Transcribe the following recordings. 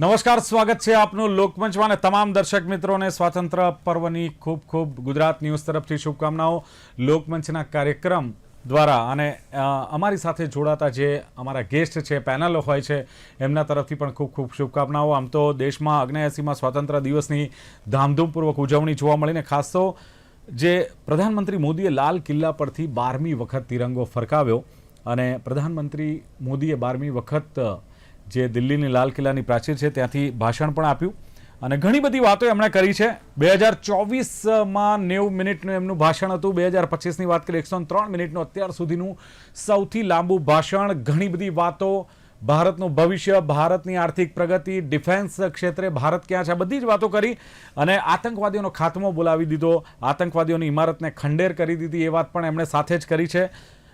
નમસ્કાર, સ્વાગત છે આપનું લોકમંચમાં અને તમામ દર્શક મિત્રોને સ્વાતંત્ર્ય પર્વની ખૂબ ખૂબ ગુજરાત ન્યૂઝ તરફથી શુભકામનાઓ. લોકમંચના કાર્યક્રમ દ્વારા અને અમારી સાથે જોડાતા જે અમારા ગેસ્ટ છે, પેનલ હોય છે, એમના તરફથી પણ ખૂબ ખૂબ શુભકામનાઓ. આમ તો દેશમાં 79માં સ્વાતંત્ર્ય દિવસની ધામધૂમપૂર્વક ઉજવણી જોવા મળીને ખાસ તો જે પ્રધાનમંત્રી મોદીએ લાલ કિલ્લા પરથી 12મી વખત તિરંગો ફરકાવ્યો અને પ્રધાનમંત્રી મોદીએ 12મી વખત જે દિલ્હીની લાલ કિલ્લાની પ્રાચીર છે ત્યાંથી ભાષણ પણ આપ્યું અને ઘણી બધી વાતો એમણે કરી છે. 2024માં 90 મિનિટનું એમનું ભાષણ હતું. 2025ની વાત કરીએ 103 મિનિટનું અત્યાર સુધીનું સૌથી લાંબુ ભાષણ. ઘણી બધી વાતો, ભારતનું ભવિષ્ય, ભારતની આર્થિક પ્રગતિ, ડિફેન્સ ક્ષેત્રે ભારત ક્યાં છે, આ બધી જ વાતો કરી અને આતંકવાદીઓનો ખાત્મો બોલાવી દીધો, આતંકવાદીઓની ઇમારતને ખંડેર કરી દીધી, એ વાત પણ એમણે સાથે જ કરી છે.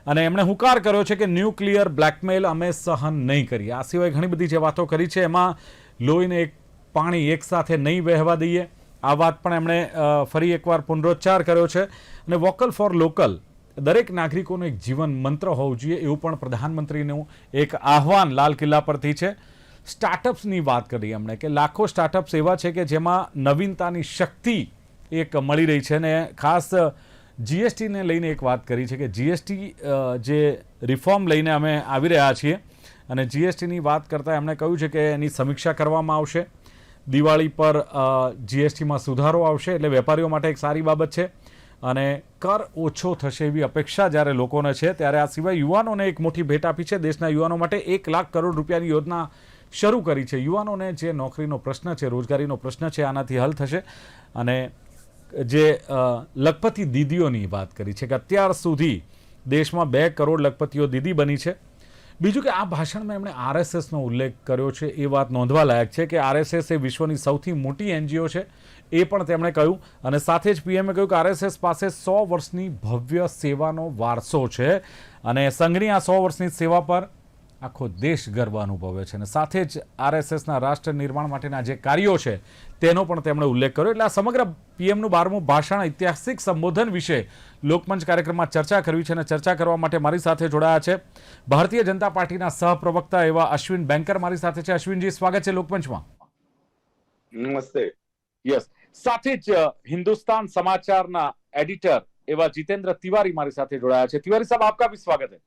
અને એમણે હુંકાર કર્યો છે કે ન્યુક્લિયર બ્લેકમેલ અમે સહન નહીં કરીએ. આ સિવાય ઘણી બધી જે વાતો કરી છે એમાં લોહીને પાણી એકસાથે નહીં વહેવા દઈએ, આ વાત પણ એમણે ફરી એકવાર પુનરોચ્ચાર કર્યો છે. અને વોકલ ફોર લોકલ દરેક નાગરિકોનું એક જીવન મંત્ર હોવું જોઈએ એવું પણ પ્રધાનમંત્રીનું એક આહવાન લાલ કિલ્લા પરથી છે. સ્ટાર્ટઅપ્સની વાત કરી એમણે કે લાખો સ્ટાર્ટઅપ્સ એવા છે કે જેમાં નવીનતાની શક્તિ એક મળી રહી છે. અને ખાસ જીએસટીને લઈને એક વાત કરી છે કે જીએસટી જે રિફોર્મ લઈને અમે આવી રહ્યા છીએ અને જીએસટીની વાત કરતાં એમણે કહ્યું છે કે એની સમીક્ષા કરવામાં આવશે. દિવાળી પર જીએસટીમાં સુધારો આવશે એટલે વેપારીઓ માટે એક સારી બાબત છે અને કર ઓછો થશે એવી અપેક્ષા જ્યારે લોકોને છે. ત્યારે આ સિવાય યુવાનોને એક મોટી ભેટ આપી છે. દેશના યુવાનો માટે 1 લાખ કરોડ રૂપિયાની યોજના શરૂ કરી છે. યુવાનોને જે નોકરીનો પ્રશ્ન છે, રોજગારીનો પ્રશ્ન છે, આનાથી હલ થશે. અને જે લખપતિ દીદીઓની વાત કરી છે કે અત્યાર સુધી દેશમાં 2 કરોડ લખપતિઓ દીદી બની છે. બીજું કે આ ભાષણમાં એમણે આરએસએસનો ઉલ્લેખ કર્યો છે, એ વાત નોંધવા લાયક છે કે આરએસએસ એ વિશ્વની સૌથી મોટી એનજીઓ છે, એ પણ તેમણે કહ્યું. અને સાથે જ પીએમએ કહ્યું કે આરએસએસ પાસે 100 વર્ષની ભવ્ય સેવાનો વારસો છે અને સંઘની આ 100 વર્ષની સેવા પર આખો દેશ ગર્વ અનુભવે છે. અને સાથે જ આરએસએસના રાષ્ટ્ર નિર્માણ માટેના જે કાર્યો છે તેનો પણ તેમણે ઉલ્લેખ કર્યો. એટલે આ સમગ્ર પીએમનું 12મું ભાષણ, ઐતિહાસિક સંબોધન વિશે લોકમંચ કાર્યક્રમમાં ચર્ચા કરવી છે અને ચર્ચા કરવા માટે મારી સાથે જોડાયા છે ભારતીય જનતા પાર્ટીના સહપ્રવક્તા એવા અશ્વિન બેંકર મારી સાથે છે. અશ્વિનજી, સ્વાગત છે લોકમંચમાં. નમસ્તે. યસ. સાથે જ હિન્દુસ્તાન સમાચારના એડિટર એવા જીતેન્દ્ર તિવારી મારી સાથે જોડાયા છે. તિવારી સાહેબ, આપકા ભી સ્વાગત है.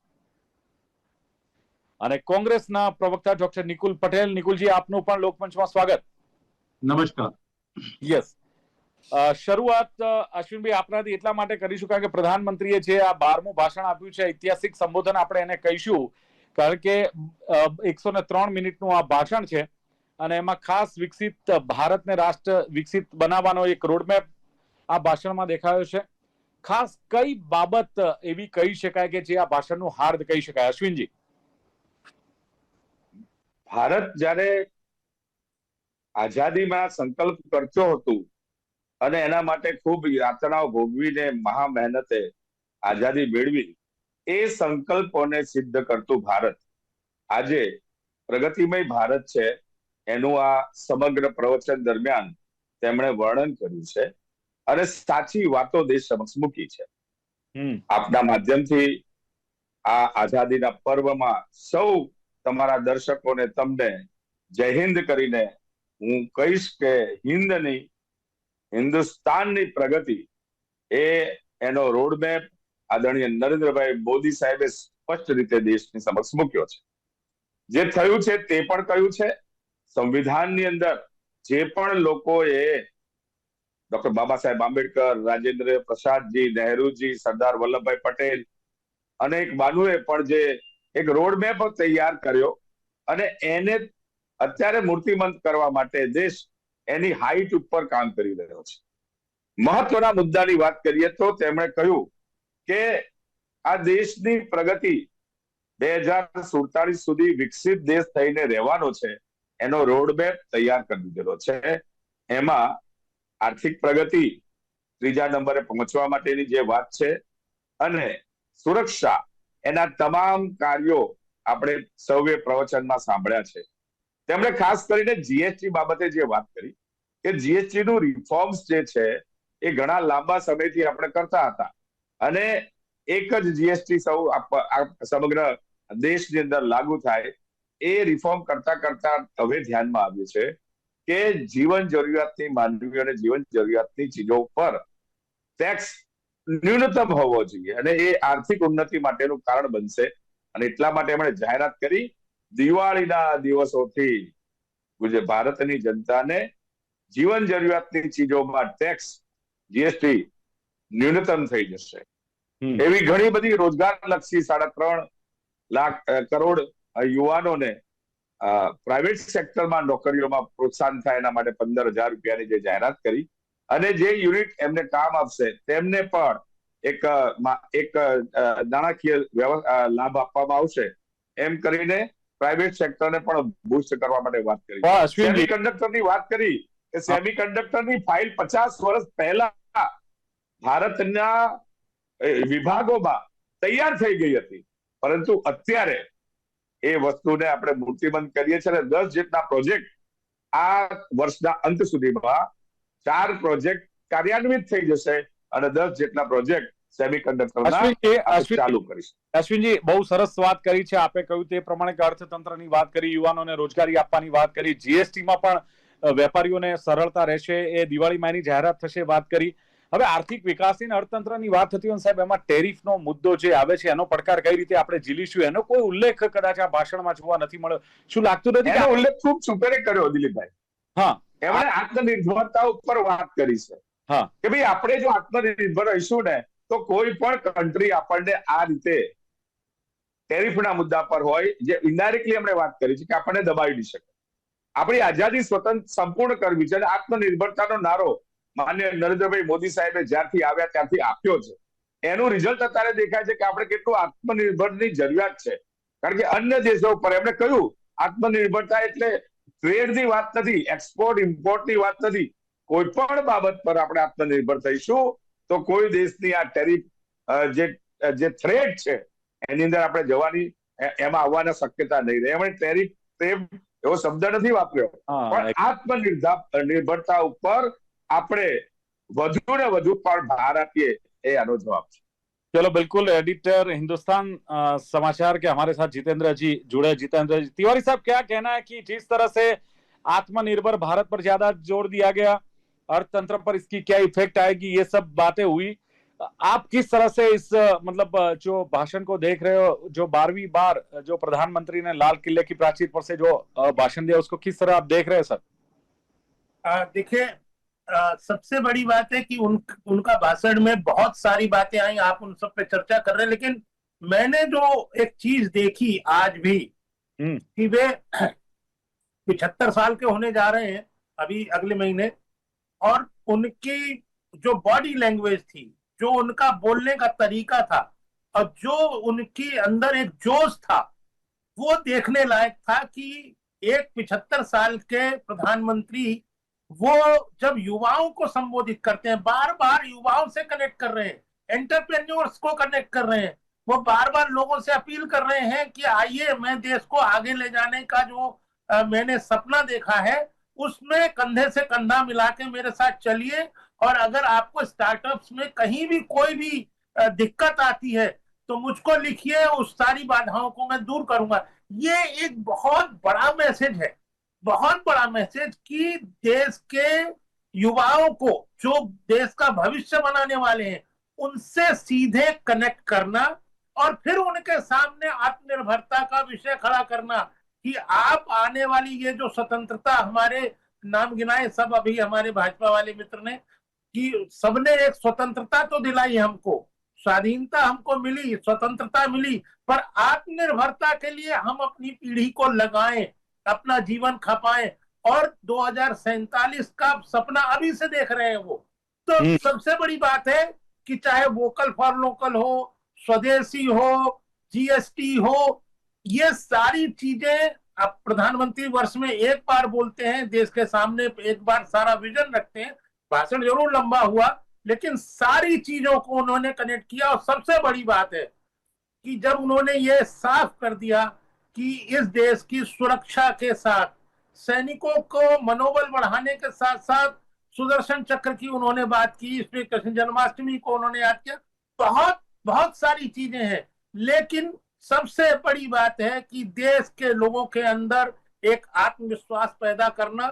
અને કોંગ્રેસના પ્રવક્તા ડોક્ટર નિકુલ પટેલ. નિકુલજી, આપનું પણ લોકમંચમાં સ્વાગત. નમસ્કાર. યસ. શરૂઆત અશ્વિનભાઈ આપનાથી એટલા માટે કરીશું કારણ કે પ્રધાનમંત્રીએ જે આ 12મું ભાષણ આપ્યું છે, ઐતિહાસિક સંબોધન આપણે એને કહીશું કારણ કે 103 મિનિટનું આ ભાષણ છે અને એમાં ખાસ વિકસિત ભારતને રાષ્ટ્ર વિકસિત બનાવવાનો એક રોડમેપ આ ભાષણમાં દેખાયો છે. ખાસ કઈ બાબત એવી કહી શકાય કે જે આ ભાષણનું હાર્દ કહી શકાય? અશ્વિનજી. ભારત જ્યારે આઝાદીમાં સંકલ્પ કરતો હતું અને એના માટે ખૂબ યાતનાઓ ભોગવીને મહા મહેનતે આઝાદી મેળવી, એ સંકલ્પોને સિદ્ધ કરતું ભારત આજે પ્રગતિમય ભારત છે એનું આ સમગ્ર પ્રવચન દરમિયાન તેમણે વર્ણન કર્યું છે અને સાચી વાતો દેશ સમક્ષ મૂકી છે. આપના માધ્યમથી આ આઝાદીના પર્વમાં સૌ તમારા દર્શકોને તમને જય હિન્દ કરીને હું કહીશ કે હિન્દુસ્તાનની પ્રગતિ એ એનો રોડમેપ આદરણીય નરેન્દ્રભાઈ મોદી સાહેબે સ્પષ્ટ રીતે દેશની સમક્ષ મૂક્યો છે. જે થયું છે તે પણ કહ્યું છે. સંવિધાનની અંદર જે પણ લોકોએ ડોક્ટર બાબા સાહેબ આંબેડકર, રાજેન્દ્ર પ્રસાદજી, નહેરુજી, સરદાર વલ્લભભાઈ પટેલ અનેક બાનુએ પણ જે એક રોડમેપ તૈયાર કર્યો અને એને અત્યારે મૂર્તિમંત કરવા માટે દેશ એની હાઈટ ઉપર કામ કરી રહ્યો છે. મહત્વના મુદ્દાની વાત કરીએ તો તેમણે કહ્યું કે આ દેશની પ્રગતિ 2047 સુધી વિકસિત દેશ થઈને રહેવાનો છે, એનો રોડમેપ તૈયાર કરી દીધેલો છે. એમાં આર્થિક પ્રગતિ 3જા નંબરે પહોંચવા માટેની જે વાત છે અને સુરક્ષા, એના તમામ કાર્યો આપણે સૌએ પ્રવચનમાં સાંભળ્યા છે. તેમણે ખાસ કરીને જીએસટી બાબતે જે વાત કરી કે જીએસટી નું રિફોર્મ્સ જે છે એ ઘણા લાંબા સમયથી આપણે કરતા હતા અને એક જ જીએસટી સમગ્ર દેશની અંદર લાગુ થાય એ રિફોર્મ કરતા કરતા હવે ધ્યાનમાં આવ્યું છે કે જીવન જરૂરિયાતની માનવીઓને જીવન જરૂરિયાતની ચીજો પર ટેક્સ ન્યૂનતમ હોવો જોઈએ અને એ આર્થિક ઉન્નતિ માટેનું કારણ બનશે. અને એટલા માટે એમણે જાહેરાત કરી દિવાળીના દિવસોથી ભારતની જનતાને જીવન જરૂરિયાતની ચીજોમાં ટેક્સ જીએસટી ન્યૂનતમ થઈ જશે. એવી ઘણી બધી રોજગારલક્ષી 3.5 લાખ કરોડ યુવાનોને પ્રાઇવેટ સેક્ટરમાં નોકરીઓમાં પ્રોત્સાહન થાય એના માટે 15,000 રૂપિયાની જે જાહેરાત કરી અને જે યુનિટ એમને કામ આપશે તેમને પણ એક નાણાકીય લાભ આપવામાં આવશે એમ કરીને પ્રાઇવેટ સેક્ટરને પણ બૂસ્ટ કરવા માટે વાત કરી. સેમિકન્ડક્ટરની વાત કરી કે સેમિકન્ડક્ટરની ફાઇલ 50 વર્ષ પહેલા ભારતના વિભાગોમાં તૈયાર થઈ ગઈ હતી, પરંતુ અત્યારે એ વસ્તુને આપણે મૂર્તિબંધ કરીએ છીએ અને 10 જેટલા પ્રોજેક્ટ આ વર્ષના અંત સુધીમાં 4 પ્રોજેક્ટ કાર્યાન્વિત થઈ જશે અને 10 જેટલા પ્રોજેક્ટ સેમિકન્ડક્ટરના ચાલુ કરીશું. અશ્વિનજી, બહુ સરસ વાત કરી છે આપે. કહ્યું તે પ્રમાણે કે અર્થતંત્રની વાત કરી, યુવાનોને રોજગારી આપવાની વાત કરી, જીએસટીમાં પણ વેપારીઓને સરળતા રહેશે, એ દિવાળીમાં એની જાહેરાત થશે વાત કરી. હવે આર્થિક વિકાસની અર્થતંત્રની વાત થતી હોય સાહેબ, એમાં ટેરિફનો મુદ્દો જે આવે છે એનો પડકાર કઈ રીતે આપણે ઝીલીશું એનો કોઈ ઉલ્લેખ કદાચ આ ભાષણમાં જોવા નથી મળ્યો. શું લાગતું નથી એનો ઉલ્લેખ ખૂબ સુપેરે કર્યો દિલીપભાઈ? હા, એમણે આત્મનિર્ભરતા ઉપર વાત કરી છે. હા, કે ભાઈ આપણે જો આત્મનિર્ભર રહીશું ને તો કોઈ પણ કન્ટ્રી આપણને આ રીતે ટેરિફના મુદ્દા પર હોય, જે ઇનડાયરેક્ટલી આપણે વાત કરી છે, કે આપણને દબાવી નહીં શકે. આપણી આઝાદી સ્વતંત્ર સંપૂર્ણ કરવી છે અને આત્મનિર્ભરતાનો નારો માન્ય નરેન્દ્રભાઈ મોદી સાહેબે જ્યારથી આવ્યા ત્યારથી આપ્યો છે. એનું રિઝલ્ટ અત્યારે દેખાય છે કે આપણે કેટલું આત્મનિર્ભરની જરૂરિયાત છે. કારણ કે અન્ય દેશો પર એમણે કહ્યું આત્મનિર્ભરતા એટલે ટ્રેડની વાત નથી, એક્સપોર્ટ ઇમ્પોર્ટની વાત નથી. કોઈ પણ બાબત પર આપણે આત્મનિર્ભર થઈશું તો કોઈ દેશની આ ટેરિફ જે થ્રેટ છે એની અંદર આપણે જવાની એમાં આવવાના શક્યતા નહીં રહે. એમણે ટેરિફ એવો શબ્દ નથી વાપર્યો, પણ આત્મનિર્ભરતા ઉપર આપણે વધુ ને વધુ પણ ભાર આપીએ એ આનો जवाब છે. चलो बिल्कुल. एडिटर हिंदुस्तान समाचार के हमारे साथ जितेंद्र जी जुड़े. जितेंद्र जी, तिवारी साहब, क्या कहना है कि जिस तरह से आत्मनिर्भर भारत पर ज्यादा जोर दिया गया, अर्थतंत्र पर इसकी क्या इफेक्ट आएगी, ये सब बातें हुई. आप किस तरह से इस मतलब जो भाषण को देख रहे हो, जो 12वीं बार जो प्रधानमंत्री ने लाल किले की प्राचीर पर से जो भाषण दिया, उसको किस तरह आप देख रहे हैं सर? देखिए, सबसे बड़ी बात है कि उनका भाषण में बहुत सारी बातें आई, आप उन सब पे चर्चा कर रहे हैं, लेकिन मैंने जो एक चीज देखी आज भी कि वे 75 साल के होने जा रहे हैं अभी अगले महीने, और उनकी जो बॉडी लैंग्वेज थी, जो उनका बोलने का तरीका था और जो उनके अंदर एक जोश था, वो देखने लायक था कि एक 75 साल के प्रधानमंत्री वो जब युवाओं को संबोधित करते हैं, बार बार युवाओं से कनेक्ट कर रहे हैं, एंटरप्रेन्योर्स को कनेक्ट कर रहे हैं, वो बार बार लोगों से अपील कर रहे हैं कि आइए, मैं देश को आगे ले जाने का जो मैंने सपना देखा है उसमें कंधे से कंधा मिला के मेरे साथ चलिए, और अगर आपको स्टार्टअप्स में कहीं भी कोई भी दिक्कत आती है तो मुझको लिखिए, उस सारी बाधाओं को मैं दूर करूंगा. ये एक बहुत बड़ा मैसेज है, बहुत बड़ा मैसेज कि देश के युवाओं को, जो देश का भविष्य बनाने वाले हैं, उनसे सीधे कनेक्ट करना और फिर उनके सामने आत्मनिर्भरता का विषय खड़ा करना कि आप आने वाली ये जो स्वतंत्रता, हमारे नाम गिनाए सब अभी हमारे भाजपा वाले मित्र ने, कि सबने एक स्वतंत्रता तो दिलाई हमको, स्वाधीनता हमको मिली, स्वतंत्रता मिली, पर आत्मनिर्भरता के लिए हम अपनी पीढ़ी को लगाएं, अपना जीवन खपाएं, और 2047 का सपना अभी से देख रहे हैं वो. तो सबसे बड़ी बात है कि चाहे वोकल फॉर लोकल हो, स्वदेशी हो, जीएसटी हो, ये सारी चीजें अब प्रधानमंत्री वर्ष में एक बार बोलते हैं, देश के सामने एक बार सारा विजन रखते हैं. भाषण जरूर लंबा हुआ, लेकिन सारी चीजों को उन्होंने कनेक्ट किया. और सबसे बड़ी बात है कि जब उन्होंने ये साफ कर दिया कि इस देश की सुरक्षा के साथ सैनिकों को मनोबल बढ़ाने के साथ साथ सुदर्शन चक्र की उन्होंने बात की, इसमें कृष्ण जन्माष्टमी को उन्होंने याद किया. बहुत बहुत सारी चीजें हैं, लेकिन सबसे बड़ी बात है कि देश के लोगों के अंदर एक आत्मविश्वास पैदा करना,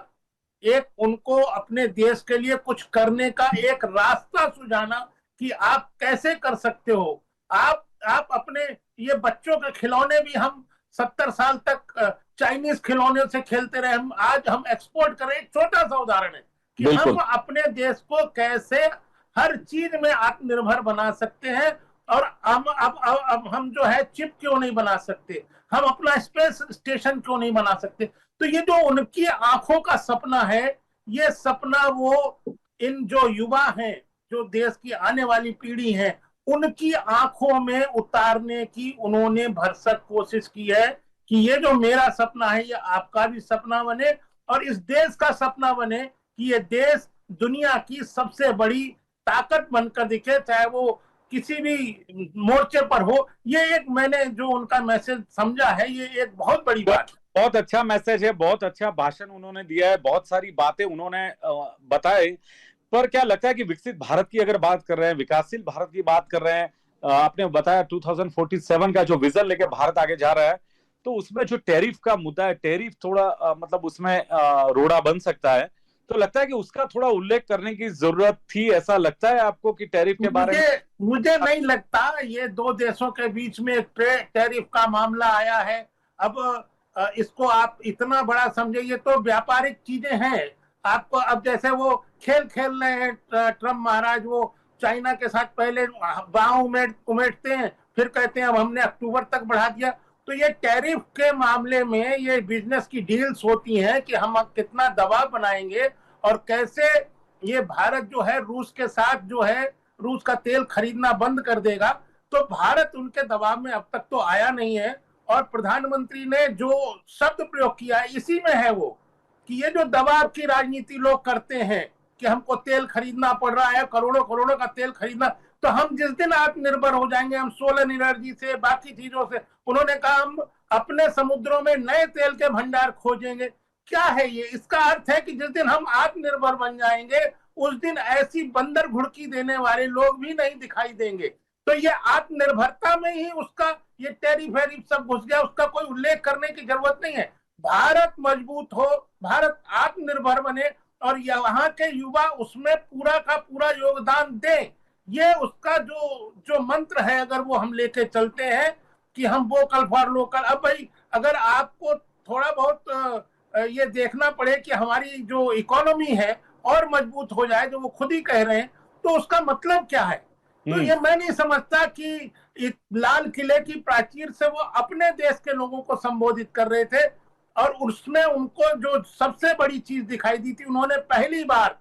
एक उनको अपने देश के लिए कुछ करने का एक रास्ता सुझाना कि आप कैसे कर सकते हो। आप अपने ये बच्चों के खिलौने भी हम 70 साल तक चाइनीज खिलौने से खेलते रहे, आज हम एक्सपोर्ट करें। एक छोटा सा उदाहरण है कि हम अपने देश को कैसे हर चीज में आत्मनिर्भर बना सकते हैं। और अब हम जो है चिप क्यों नहीं बना सकते, हम अपना स्पेस स्टेशन क्यों नहीं बना सकते। तो ये जो उनकी आंखों का सपना है, ये सपना वो इन जो युवा हैं, जो देश की आने वाली पीढ़ी है, उनकी आंखों में उतारने की उन्होंने भरसक कोशिश की है कि ये जो मेरा सपना है ये आपका भी सपना बने और इस देश का सपना बने कि ये देश दुनिया की सबसे बड़ी ताकत बनकर दिखे, चाहे वो किसी भी मोर्चे पर हो। ये एक मैंने जो उनका मैसेज समझा है, ये एक बहुत बड़ी बात है। बहुत अच्छा मैसेज है, बहुत अच्छा भाषण उन्होंने दिया है, बहुत सारी बातें उन्होंने बताई। पर क्या लगता है कि विकसित भारत की अगर बात कर रहे हैं, विकासशील भारत की बात कर रहे हैं, आपने बताया 2047 का जो विजन लेके भारत आगे जा रहा है, तो उसमें जो टैरिफ का मुद्दा है, टैरिफ थोड़ा मतलब उसमें रोड़ा बन सकता है, तो लगता है कि उसका थोड़ा उल्लेख करने की जरूरत थी। ऐसा लगता है आपको कि टैरिफ के बारे में? मुझे नहीं लगता। ये दो देशों के बीच में टैरिफ का मामला आया है, अब इसको आप इतना बड़ा समझे, ये तो व्यापारिक चीजें हैं। आपको अब जैसे वो खेल रहे हैं ट्रम्प महाराज, वो चाइना के साथ पहले बांह उमेटते हैं, फिर कहते हैं अब हमने अक्टूबर तक बढ़ा दिया। तो ये टैरिफ के मामले में ये बिजनेस की डील्स होती हैं कि हम कितना दबाव बनाएंगे और कैसे ये भारत जो है रूस के साथ जो है रूस का तेल खरीदना बंद कर देगा। तो भारत उनके दबाव में अब तक तो आया नहीं है। और प्रधानमंत्री ने जो शब्द प्रयोग किया है इसी में है वो कि ये जो दबाव की राजनीति लोग करते हैं कि हमको तेल खरीदना पड़ रहा है, करोड़ों करोड़ों का तेल खरीदना, तो हम जिस दिन आत्मनिर्भर हो जाएंगे, हम सोलर एनर्जी से बाकी चीजों से, उन्होंने कहा हम अपने समुद्रों में नए तेल के भंडार खोजेंगे। क्या है ये? इसका अर्थ है कि जिस दिन हम आत्मनिर्भर बन जाएंगे उस दिन ऐसी बंदर घुड़की देने वाले लोग भी नहीं दिखाई देंगे। तो ये आत्मनिर्भरता में ही उसका ये टैरिफ वैरिफ सब घुस गया, उसका कोई उल्लेख करने की जरूरत नहीं है। भारत मजबूत हो, भारत आत्मनिर्भर बने और यहाँ के युवा उसमें पूरा का पूरा योगदान दें, ये उसका जो मंत्र है, अगर वो हम लेके चलते हैं कि हम वोकल फॉर लोकल। अब भाई अगर आपको थोड़ा बहुत ये देखना पड़े कि हमारी जो इकोनॉमी है और मजबूत हो जाए, जो वो खुद ही कह रहे हैं, तो उसका मतलब क्या है? तो ये मैं नहीं समझता कि लाल किले की प्राचीर से वो अपने देश के लोगों को संबोधित कर रहे थे और उसमें उनको जो सबसे बड़ी चीज दिखाई दी थी, उन्होंने पहली बार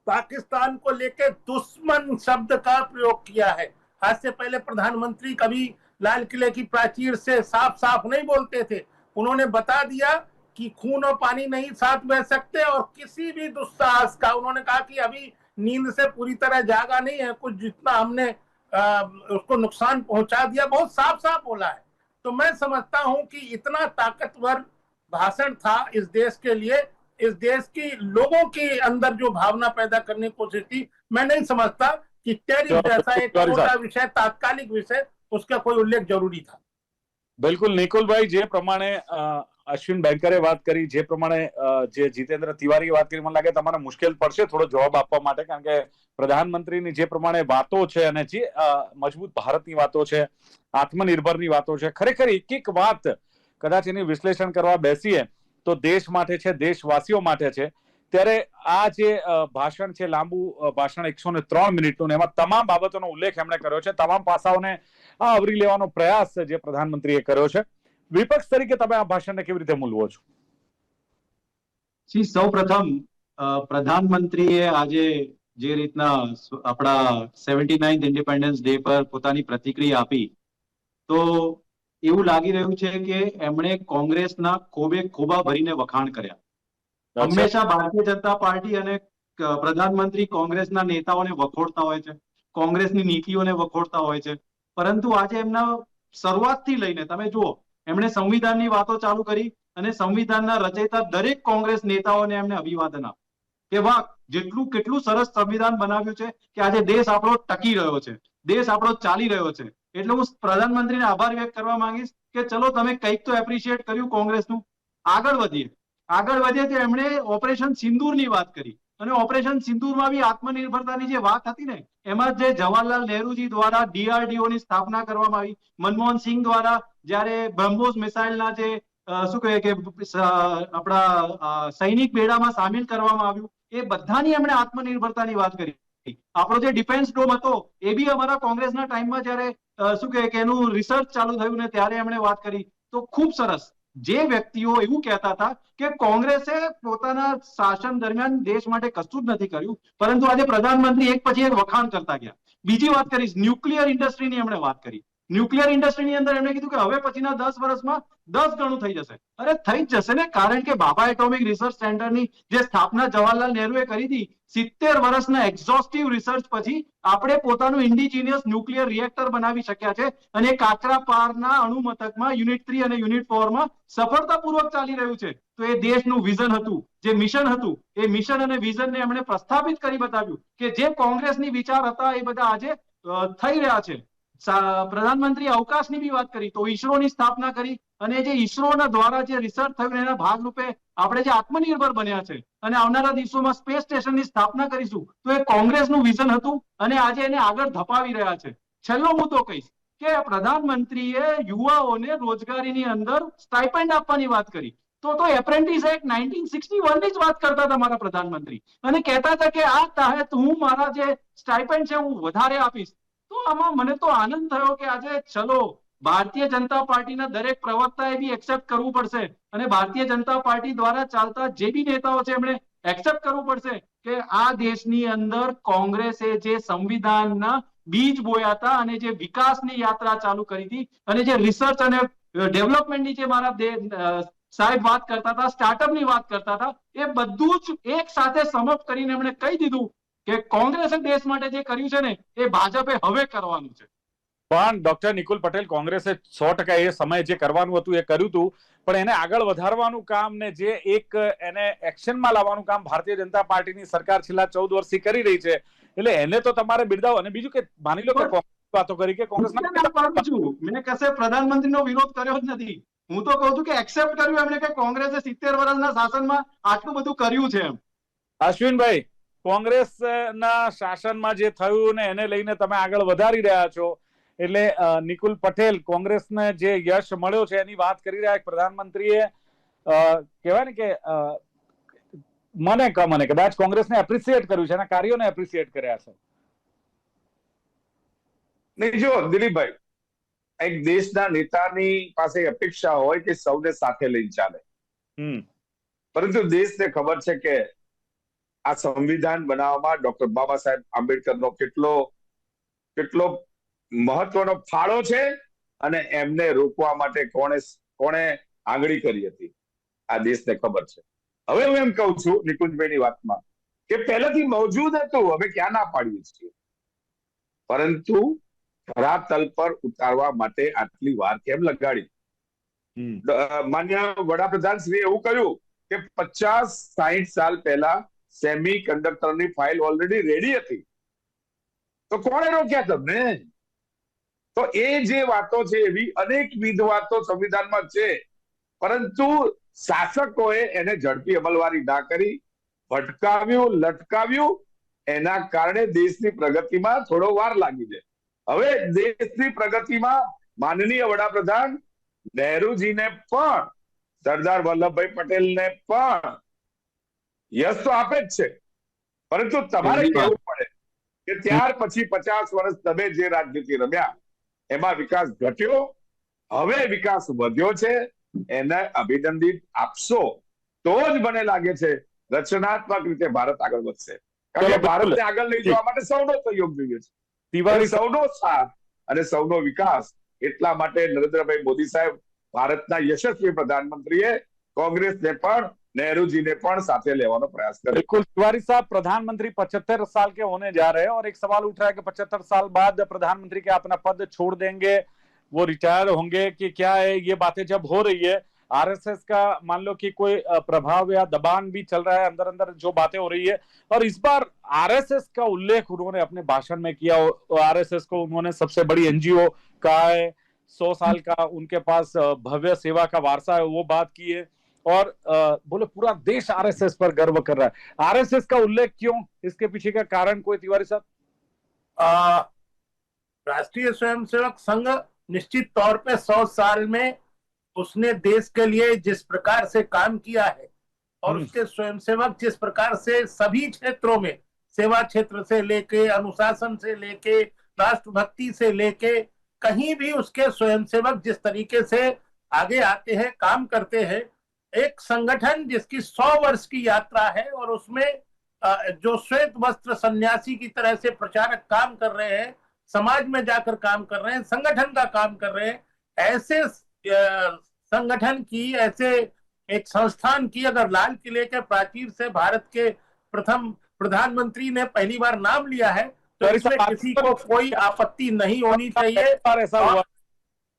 पाकिस्तान को लेकर दुश्मन शब्द का प्रयोग किया है। आज से पहले प्रधानमंत्री कभी लाल किले की प्राचीर से साफ साफ नहीं बोलते थे। उन्होंने बता दिया कि खून और पानी नहीं साथ बह सकते और किसी भी दुस्साहस का, उन्होंने कहा कि अभी नींद से पूरी तरह जागा नहीं है, कुछ जितना हमने उसको नुकसान पहुंचा दिया, बहुत साफ साफ बोला है। तो मैं समझता हूं कि इतना ताकतवर भाषण था इस देश के लिए, इस देश की लोगों के अंदर जो भावना पैदा करने की कोशिश थी। मैं नहीं समझता कि टैरिफ जैसा एक छोटा विषय, तात्कालिक विषय, उसका कोई उल्लेख जरूरी था। बिल्कुल નિકુલભાઈ, જે પ્રમાણે અશ્વિન બેંકરે વાત કરી, જે પ્રમાણે જે જીતેન્દ્ર તિવારીએ વાત કરી, મને લાગે તમારે મુશ્કેલ પડશે થોડો જવાબ આપવા માટે, કારણ કે પ્રધાનમંત્રીની જે પ્રમાણે વાતો છે અને જે મજબૂત ભારતની વાતો છે, આત્મનિર્ભરની વાતો છે, ખરેખર એક એક વાત કદાચ એની વિશ્લેષણ કરવા બેસીએ તો દેશ માટે છે, દેશવાસીઓ માટે છે। ત્યારે આ જે ભાષણ છે, લાંબુ ભાષણ 103 મિનિટનું, એમાં તમામ બાબતોનો ઉલ્લેખ એમણે કર્યો છે, તમામ પાસાઓને આવરી લેવાનો પ્રયાસ જે પ્રધાનમંત્રીએ કર્યો છે। વિપક્ષ તરીકે તમે આ ભાષણને કેવી રીતે મૂલવો છો? સૌપ્રથમ પ્રધાનમંત્રીએ આજે જે રીતના આપણા 79th ઇન્ડિપેન્ડન્સ ડે પર પોતાની પ્રતિક્રિયા આપી, તો એવું લાગી રહ્યું છે કે એમણે કોંગ્રેસના ખોબે ખોબા ભરીને વખાણ કર્યા। હંમેશા ભારતીય જનતા પાર્ટી અને પ્રધાનમંત્રી કોંગ્રેસના નેતાઓને વખોડતા હોય છે, કોંગ્રેસની નીતિઓને વખોડતા હોય છે, પરંતુ આજે એમના શરૂઆતથી લઈને તમે જુઓ, એમણે સંવિધાનની વાતો ચાલુ કરી અને સંવિધાનના રચયિતા દરેક કોંગ્રેસ નેતાઓને એમણે અભિવાદન આપ્યું કે વાહ, જેટલું કેટલું સરસ સંવિધાન બનાવ્યું છે કે આજે દેશ આપણો ટકી રહ્યો છે, દેશ આપણો ચાલી રહ્યો છે। એટલે હું પ્રધાનમંત્રીને આભાર વ્યક્ત કરવા માંગીશ કે ચલો તમે કંઈક તો એપ્રિશિએટ કર્યું કોંગ્રેસનું. આગળ વધીએ તો એમણે ઓપરેશન સિંદૂરની વાત કરી અને ઓપરેશન સિંદૂરમાં બી આત્મનિર્ભરતાની જે વાત હતી ને, એમાં જે જવાહરલાલ નહેરુજી દ્વારા DRDO ની સ્થાપના કરવામાં આવી, મનમોહન સિંહ દ્વારા જ્યારે બ્રહ્મોસ મિસાઇલના જે શું કહે કે આપણા સૈનિક બેડામાં સામેલ કરવામાં આવ્યું, એ બધાની એમણે આત્મનિર્ભરતાની વાત કરી. આપણો જે ડિફેન્સ ડોમ હતો એ બી અમારા કોંગ્રેસના ટાઈમમાં જ્યારે શું કહે કે એનું રિસર્ચ ચાલુ થયું ને ત્યારે એમણે વાત કરી. તો ખૂબ સરસ. જે વ્યક્તિઓ એવું કહેતા હતા કે કોંગ્રેસે પોતાના શાસન દરમિયાન દેશ માટે કશું જ નથી કર્યું, પરંતુ આજે પ્રધાનમંત્રી એક પછી એક વખાણ કરતા ગયા. બીજી વાત કરીશ, ન્યુક્લિયર ઇન્ડસ્ટ્રીની એમણે વાત કરી. ન્યુક્લિયર ઇન્ડસ્ટ્રીની અંદર એમણે કીધું કે હવે પછીના 10 વર્ષમાં 10 ગણું થઈ જશે. અરે થઈ જ જશે ને, કારણ કે બાબા એટોમિક રિસર્ચ સેન્ટરની જે સ્થાપના જવાહરલાલ નહેરુએ કરી હતી, 70 વર્ષના એક્ઝોસ્ટિવ રિસર્ચ પછી આપણે પોતાનું ઇન્ડિજિનિયસ ન્યુક્લિયર રિએક્ટર બનાવી શક્યા છે અને કાકરાપારના અણુ મથકમાં યુનિટ 3 અને યુનિટ 4 માં સફળતાપૂર્વક ચાલી રહ્યું છે. તો એ દેશનું વિઝન હતું, જે મિશન હતું, એ મિશન અને વિઝનને એમણે પ્રસ્થાપિત કરી બતાવ્યું કે જે કોંગ્રેસની વિચાર હતા એ બધા આજે થઈ રહ્યા છે. પ્રધાનમંત્રી અવકાશની બી વાત કરી તો ઈસરોની સ્થાપના કરી અને જે ઈસરોના દ્વારા જે રિસર્ચ થયું એના ભાગરૂપે આપણે જે આત્મનિર્ભર બન્યા છે અને આવનારા દિવસોમાં સ્પેસ સ્ટેશનની સ્થાપના કરીશું, તો એ કોંગ્રેસનું વિઝન હતું અને આજે એને આગળ ધપાવી રહ્યા છે. છેલ્લો મુદ્દો કહીશ કે પ્રધાનમંત્રીએ યુવાઓને રોજગારીની અંદર સ્ટાઇપેન્ડ આપવાની વાત કરી. તો એપ્રેન્ટિસ એક્ટ 1961 ની જ વાત કરતા હતા મારા પ્રધાનમંત્રી અને કહેતા હતા કે આ તહેત હું મારા જે સ્ટાઇપેન્ડ છે હું વધારે આપીશ. તો આમાં મને તો આનંદ થયો કે આજે ચલો ભારતીય જનતા પાર્ટીના દરેક પ્રવક્તાએ બી એક્સેપ્ટ કરવું પડશે અને ભારતીય જનતા પાર્ટી દ્વારા ચાલતા જે બી નેતાઓ છે એમણે એક્સેપ્ટ કરવું પડશે કે આ દેશની અંદર કોંગ્રેસે જે સંવિધાનના બીજ બોયા હતા અને જે વિકાસની યાત્રા ચાલુ કરી હતી અને જે રિસર્ચ અને ડેવલપમેન્ટની જે મારા સાહેબ વાત કરતા હતા, સ્ટાર્ટઅપની વાત કરતા હતા, એ બધું જ એક સાથે સમપ કરીને એમણે કહી દીધું કે કોંગ્રેસે દેશ માટે જે કર્યું છે ને એ ભાજપે હવે કરવાનું છે. પણ ડોક્ટર નિકુલ પટેલ, કોંગ્રેસે 100% એ સમયે જે કરવાનું હતું એ કર્યું હતું, પણ એને આગળ વધારવાનું કામ ને જે એક એને એક્શનમાં લાવવાનું કામ ભારતીય જનતા પાર્ટીની સરકાર છેલ્લા 14 વર્ષથી કરી રહી છે, એટલે એને તો તમારે બિરદાવો. અને બીજું કે માની લો કે કોંગ્રેસ વાતો કરી કે કોંગ્રેસના મેં કશે પ્રધાનમંત્રીનો વિરોધ કર્યો જ નથી. હું તો કહું છું કે એક્સેપ્ટ કર્યું એમણે કે કોંગ્રેસે 70 વર્ષના શાસનમાં આટલું બધું કર્યું છે એમ. અશ્વિનભાઈ, કોંગ્રેસના શાસનમાં જે થયું ને એને લઈને તમે આગળ વધારી રહ્યા છો, એટલે નિકુલ પટેલ કોંગ્રેસને જે યશ મળ્યો છે એની વાત કરી રહ્યા. પ્રધાનમંત્રીએ કહેવાય ને કે મને કદાચ કોંગ્રેસને એપ્રિસિએટ કર્યું છે, એના કાર્યોને એપ્રિસિએટ કર્યા છે. નહીં, જો દિલીપભાઈ, એક દેશના નેતાની પાસે અપેક્ષા હોય કે સૌને સાથે લઈને ચાલે, પરંતુ દેશને ખબર છે કે આ સંવિધાન બનાવવામાં ડોક્ટર બાબા સાહેબ આંબેડકરનો કેટલો મહત્વનો ફાળો છે અને એમને રોકવા માટે કોણે આંગળી કરી હતી, આ દેશને ખબર છે. હવે હું એમ કહું છું નિકુંજભાઈની વાતમાં કે પહેલાથી મોજૂદ હતું, હવે ક્યાં ના પાડીએ છીએ, પરંતુ ધરાતલ પર ઉતારવા માટે આટલી વાર કેમ લગાડી? માન્ય વડાપ્રધાન શ્રી એવું કહ્યું કે 50-60 સાલ પહેલા સેમી કંડક્ટરની ફાઇલ ઓલરેડી રેડી હતી, તો કોણે રોક્યા તમને? તો એ જે વાતો છે એવી અનેકવિધ વાતો સંવિધાનમાં છે, પરંતુ શાસકોએ એને ઝડપી અમલવારી ના કરી, ભટકાવ્યું, લટકાવ્યું. એના કારણે દેશની પ્રગતિમાં થોડો વાર લાગી જાય. હવે દેશની પ્રગતિમાં માનનીય વડાપ્રધાન નહેરુજીને પણ, સરદાર વલ્લભભાઈ પટેલને પણ યશ તો આપે જ છે, પરંતુ તમારે કહેવું પડે કે ત્યાર પછી 50 વર્ષ તમે જે રાજનીતિ રમ્યા એમાં વિકાસ ઘટ્યો, હવે વિકાસ વધ્યો છે. એને અભિનંદિત આપશો તો જ મને લાગે છે રચનાત્મક રીતે ભારત આગળ વધશે. કારણ કે ભારતને આગળ લઈ જવા માટે સૌનો સહયોગ જોઈએ છે, સૌનો સાથ અને સૌનો વિકાસ. એટલા માટે નરેન્દ્રભાઈ મોદી સાહેબ, ભારતના યશસ્વી પ્રધાનમંત્રીએ કોંગ્રેસને પણ, नेहरू પણ સાથે લેવાનો પ્રયાસ કર્યો. बिल्कुल तिवारी साहब, प्रधानमंत्री 75 साल के होने जा रहे हैं और एक सवाल उठ रहा है कि 75 साल बाद प्रधानमंत्री क्या अपना पद छोड़ देंगे, वो रिटायर होंगे कि क्या है? ये बातें जब हो रही है आरएसएस का मान लो कि कोई प्रभाव या दबान भी चल रहा है, अंदर अंदर जो बातें हो रही है, और इस बार आरएसएस का उल्लेख उन्होंने अपने भाषण में किया। आरएसएस को उन्होंने सबसे बड़ी एनजीओ कहा है, 100 साल का उनके पास भव्य सेवा का वारसा है, वो बात की है। और बोले पूरा देश आरएसएस पर गर्व कर रहा है। आरएसएस का उल्लेख क्यों, इसके पीछे का कारण कोई तिवारी साहब? राष्ट्रीय स्वयंसेवक संघ निश्चित तौर पे 100 साल में उसने देश के लिए जिस प्रकार से काम किया है और उसके स्वयंसेवक जिस प्रकार से सभी क्षेत्रों में, सेवा क्षेत्र से लेके, अनुशासन से लेके, राष्ट्रभक्ति से लेके, कहीं भी उसके स्वयंसेवक जिस तरीके से आगे आते हैं, काम करते हैं, एक संगठन जिसकी 100 वर्ष की यात्रा है और उसमें जो श्वेत वस्त्र सन्यासी की तरह से प्रचारक काम कर रहे हैं, समाज में जाकर काम कर रहे हैं, संगठन का काम कर रहे हैं, ऐसे संगठन की, ऐसे एक संस्थान की अगर लाल किले के प्राचीर से भारत के प्रथम प्रधानमंत्री ने पहली बार नाम लिया है तो इसमें किसी को कोई आपत्ति नहीं होनी चाहिए। ऐसा हुआ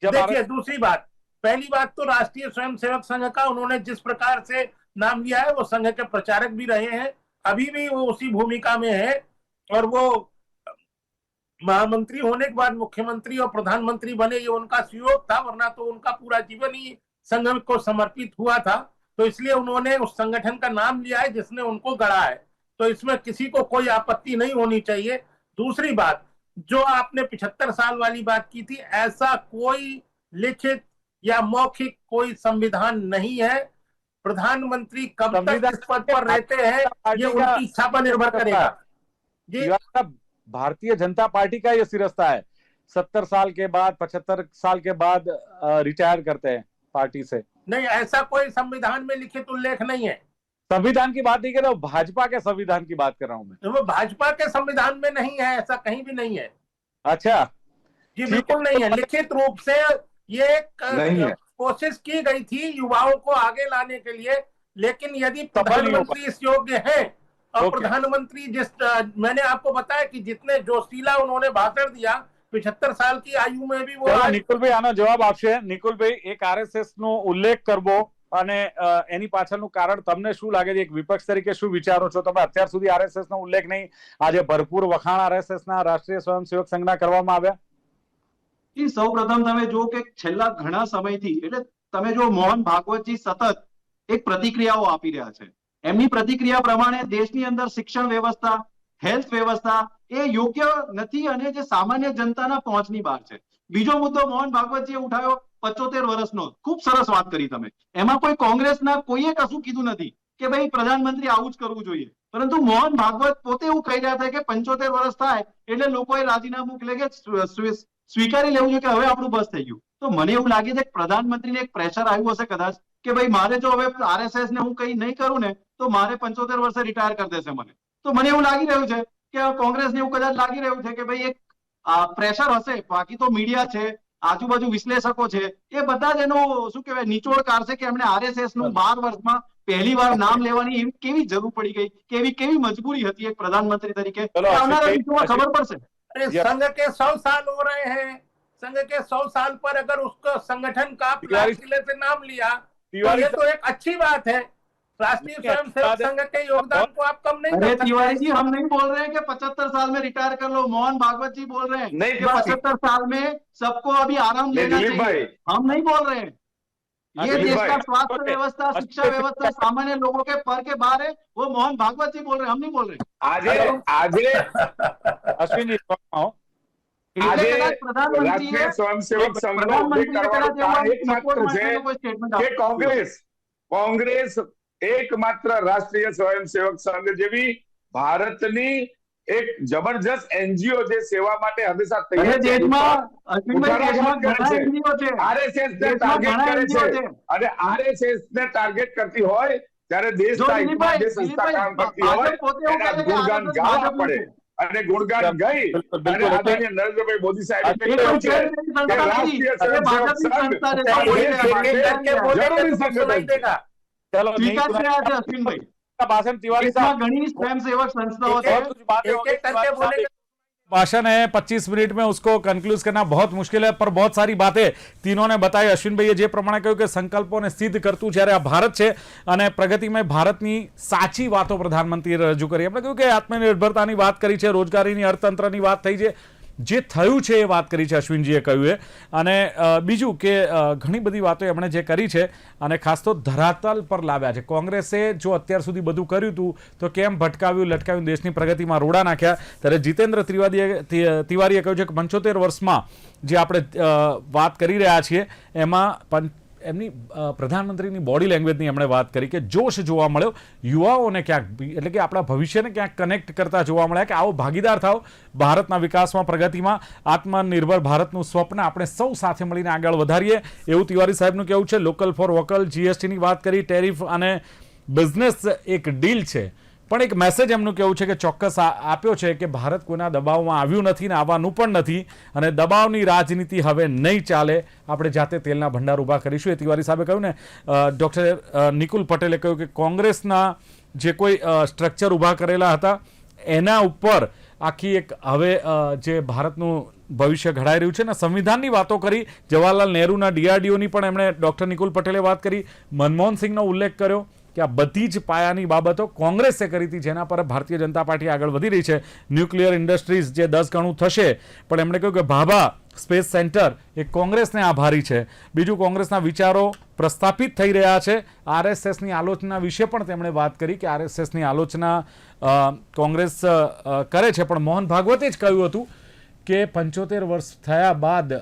देखिए, दूसरी बात, पहली बात तो राष्ट्रीय स्वयंसेवक संघ का उन्होंने जिस प्रकार से नाम लिया है, वो संघ के प्रचारक भी रहे हैं, अभी भी वो उसी भूमिका में है, और वो महामंत्री होने के बाद मुख्यमंत्री और प्रधानमंत्री बने, ये उनका सुयोग था, वरना तो उनका पूरा जीवन ही संघ को समर्पित हुआ था। तो इसलिए उन्होंने उस संगठन का नाम लिया है जिसने उनको गढ़ा है, तो इसमें किसी को कोई आपत्ति नहीं होनी चाहिए। दूसरी बात, जो आपने 75 साल वाली बात की थी, ऐसा कोई लिखित या मौखिक कोई संविधान नहीं है। प्रधानमंत्री कब तक इस पद पर रहते हैं ये उनकी इच्छा पर निर्भर करेगा। जी, भारतीय जनता पार्टी का ये सिरस्ता है, 70 साल के बाद, 75 साल के बाद रिटायर करते हैं पार्टी से। नहीं, ऐसा कोई संविधान में लिखित उल्लेख नहीं है। संविधान की बात नहीं कर रहा हूँ, भाजपा के संविधान की बात कर रहा हूँ मैं। तो वो भाजपा के संविधान में नहीं है, ऐसा कहीं भी नहीं है। अच्छा जी, बिल्कुल नहीं है। लिखित रूप से ये कोशिश की गई थी युवाओं को आगे लाने के लिए, लेकिन यदि प्रधानमंत्री इस योग्य है और प्रधानमंत्री मैंने आपको बताया कि जितने जोशीला उन्होंने भाषण दिया 75 साल की आयु में भी वो। નિકુલ ભાઈ, આનો જવાબ આપશે નિકુલ ભાઈ। એક આરએસએસ નો ઉલ્લેખ કરવો અને એની પાછળનું કારણ તમને શું લાગે છે? એક વિપક્ષ તરીકે શું વિચારો છો તમે? અત્યાર સુધી આરએસએસ નો ઉલ્લેખ નહીં, આજે ભરપૂર વખાણ આરએસએસ ના રાષ્ટ્રીય સ્વયંસેવક સંઘના કરવામાં આવ્યા। સૌપ્રથમ તમે જો કે છેલ્લા ઘણા સમયથી, એટલે તમે જો મોહન ભાગવતજી સતત એક પ્રતિક્રિયાઓ આપી રહ્યા છે, એમની પ્રતિક્રિયા પ્રમાણે દેશની અંદર શિક્ષણ વ્યવસ્થા, હેલ્થ વ્યવસ્થા એ યોગ્ય નથી અને જે સામાન્ય જનતાના પહોંચની બહાર છે। બીજો મુદ્દો મોહન ભાગવતજીએ ઉઠાવ્યો 75 વર્ષનો, ખૂબ સરસ વાત કરી તમે। એમાં કોઈ કોંગ્રેસના કોઈએ કશું કીધું નથી કે ભાઈ પ્રધાનમંત્રી આવું જ કરવું જોઈએ, પરંતુ મોહન ભાગવત પોતે એવું કહી રહ્યા હતા કે 75 વર્ષ થાય એટલે લોકોએ રાજીનામું કે સ્વીકારી લેવું જોઈએ કે હવે આપણું બસ થઈ ગયું। તો મને એવું લાગે છે કે પ્રધાનમંત્રીને એક પ્રેશર આવ્યું હશે કદાચ કે ભાઈ મારે જો હવે આરએસએસ ને હું કઈ નહીં કરું ને તો મારે 75 વર્ષે રિટાયર કરી દેશે મને। તો મને એવું લાગી રહ્યું છે કે કોંગ્રેસને એવું કદાચ લાગી રહ્યું છે કે ભાઈ એક પ્રેશર હશે। બાકી તો મીડિયા છે, આજુબાજુ વિશ્લેષકો છે, એ બધા જ એનો શું કહેવાય નિચોડ કાઢશે કે એમણે આરએસએસ નું 12 વર્ષમાં પહેલી વાર નામ લેવાની કેવી જરૂર પડી ગઈ, કેવી મજબૂરી હતી એક પ્રધાનમंत्री તરીકે, આવનારા દિવસોમાં ખબર પડશે। संघ के 100 साल हो रहे हैं, संघ के 100 साल पर अगर उसको संगठन का लाल किले से नाम लिया तो ये तो एक अच्छी बात है। राष्ट्रीय स्वयंसेवक संघ के योगदान को आप कम नहीं कर सकते। तिवारी जी, हम नहीं बोल रहे हैं कि 75 साल में रिटायर कर लो, मोहन भागवत जी बोल रहे हैं कि 75 साल में सबको अभी आराम लेना चाहिए, हम नहीं बोल रहे हैं। ये देश का स्वास्थ्य व्यवस्था, शिक्षा व्यवस्था सामान्य लोगों के पर के बाहर है, वो मोहन भागवत जी बोल रहे हैं, हम नहीं बोल रहे। આજે અશ્વિન જી આજે રાષ્ટ્રીય સ્વયંસેવક સંઘનો ઉલ્લેખ કરવાનું કારણ એકમાત્ર છે કે કોંગ્રેસ એકમાત્ર રાષ્ટ્રીય સ્વયંસેવક સંઘ જેવી ભારતની એક જબરજસ્ત એનજીઓ જે સેવા માટે હંમેશા આરએસએસ ને ટાર્ગેટ કરે છે અને આરએસએસ ને ટાર્ગેટ કરતી હોય ત્યારે દેશના હિતમાં જે સંસ્થા કામ કરતી હોય એના ગુણગાન ગાવા પડે અને ગુણગાન ગઈ અને આદરણીય નરેન્દ્રભાઈ મોદી સાહેબે કહ્યું છે કે રાષ્ટ્રીય સ્વયંસેવક સંઘ चलो स्वीकार किया है अश्विन भाई, भाषण तिवारी साहब घनी स्वयंसेवक संस्थाओं से भाषण है 25 मिनट में उसको कंक्लूज करना बहुत मुश्किल है, पर बहुत सारी बातें तीनों ने बताई। अश्विनभाઈએ જે પ્રમાણે કહ્યું કે સંકલ્પોને સિદ્ધ કરતું જ્યારે આ ભારત છે અને પ્રગતિમય ભારતની સાચી વાતો પ્રધાનમંત્રીએ રજૂ કરી. આપણે કહ્યું કે આત્મનિર્ભરતાની વાત કરી છે, રોજગારીની, અર્થતંત્રની વાત થઈ છે, જે થયું છે એ વાત કરી છે અશ્વિનજીએ કહ્યું એ. અને બીજું કે ઘણી બધી વાતો એમણે જે કરી છે અને ખાસ તો ધરાતલ પર લાવ્યા છે. કોંગ્રેસે જો અત્યાર સુધી બધું કર્યું હતું તો કેમ ભટકાવ્યું લટકાવ્યું, દેશની પ્રગતિમાં રોડા નાખ્યા. ત્યારે જીતેન્દ્ર તિવારીએ કહ્યું છે કે 75 વર્ષમાં જે આપણે વાત કરી રહ્યા છીએ એમાં એમની પ્રધાનમંત્રીની બોડી લેંગ્વેજની એમણે વાત કરી કે જોશ જોવા મળ્યો, યુવાઓને ક્યાંક એટલે કે આપણા ભવિષ્યને ક્યાંક કનેક્ટ કરતા જોવા મળ્યા કે આવો ભાગીદાર થાવ ભારતના વિકાસમાં, પ્રગતિમાં. આત્મનિર્ભર ભારતનું સ્વપ્ન આપણે સૌ સાથે મળીને આગળ વધારીએ એવું તિવારી સાહેબનું કહેવું છે. લોકલ ફોર વોકલ, જીએસટીની વાત કરી, ટેરિફ અને બિઝનેસ એક ડીલ છે, પણ એક મેસેજ એમનું કહેવું છે કે ચોક્કસ આપ્યો છે કે ભારત કોઈના દબાવમાં આવ્યું નથી ને આવવાનું પણ નથી અને દબાવની રાજનીતિ હવે નહીં ચાલે, આપણે જાતે તેલના ભંડાર ઊભા કરીશું. એ તિવારી સાહેબે કહ્યું ને. ડૉક્ટર નિકુલ પટેલે કહ્યું કે કોંગ્રેસના જે કોઈ સ્ટ્રક્ચર ઊભા કરેલા હતા એના ઉપર આખી એક હવે જે ભારતનું ભવિષ્ય ઘડાઈ રહ્યું છે ને સંવિધાનની વાતો કરી. જવાહરલાલ નહેરુના ડીઆરડીઓની પણ એમણે ડૉક્ટર નિકુલ પટેલે વાત કરી. મનમોહન સિંહનો ઉલ્લેખ કર્યો કે આ બધી જ પાયાની બાબતો કોંગ્રેસે કરી હતી જેના પર ભારતીય જનતા પાર્ટી આગળ વધી રહી છે. ન્યુક્લિયર ઇન્ડસ્ટ્રીઝ જે 10 ગણું થશે, પણ એમણે કહ્યું કે ભાભા સ્પેસ સેન્ટર એ કોંગ્રેસને આભારી છે. બીજું કોંગ્રેસના વિચારો પ્રસ્થાપિત થઈ રહ્યા છે. આરએસએસની આલોચના વિશે પણ તેમણે વાત કરી કે આરએસએસની આલોચના કોંગ્રેસ કરે છે, પણ મોહન ભાગવતે જ કહ્યું હતું કે 75 વર્ષ થયા બાદ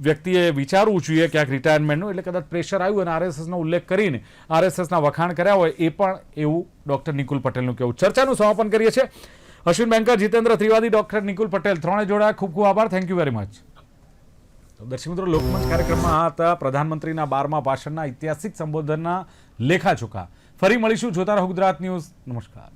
વ્યક્તિએ વિચારવું જોઈએ ક્યાંક રિટાયરમેન્ટનું, એટલે કદાચ પ્રેશર આવ્યું અને આરએસએસનો ઉલ્લેખ કરીને આરએસએસના વખાણ કર્યા હોય એ પણ એવું ડૉક્ટર નિકુલ પટેલનું કહેવું. ચર્ચાનું સમાપન કરીએ છીએ. અશ્વિન બેંકર, જીતેન્દ્ર ત્રિવાદી, ડૉક્ટર નિકુલ પટેલ ત્રણે જોડા ખૂબ ખૂબ આભાર. Thank you very much. દર્શક મિત્રો, લોકમંચ કાર્યક્રમમાં આ હતા પ્રધાનમંત્રીના 12મા ભાષણના ઐતિહાસિક સંબોધનના લેખાજોખા. ફરી મળીશું. જોતા રહો ગુજરાત ન્યૂઝ. નમસ્કાર.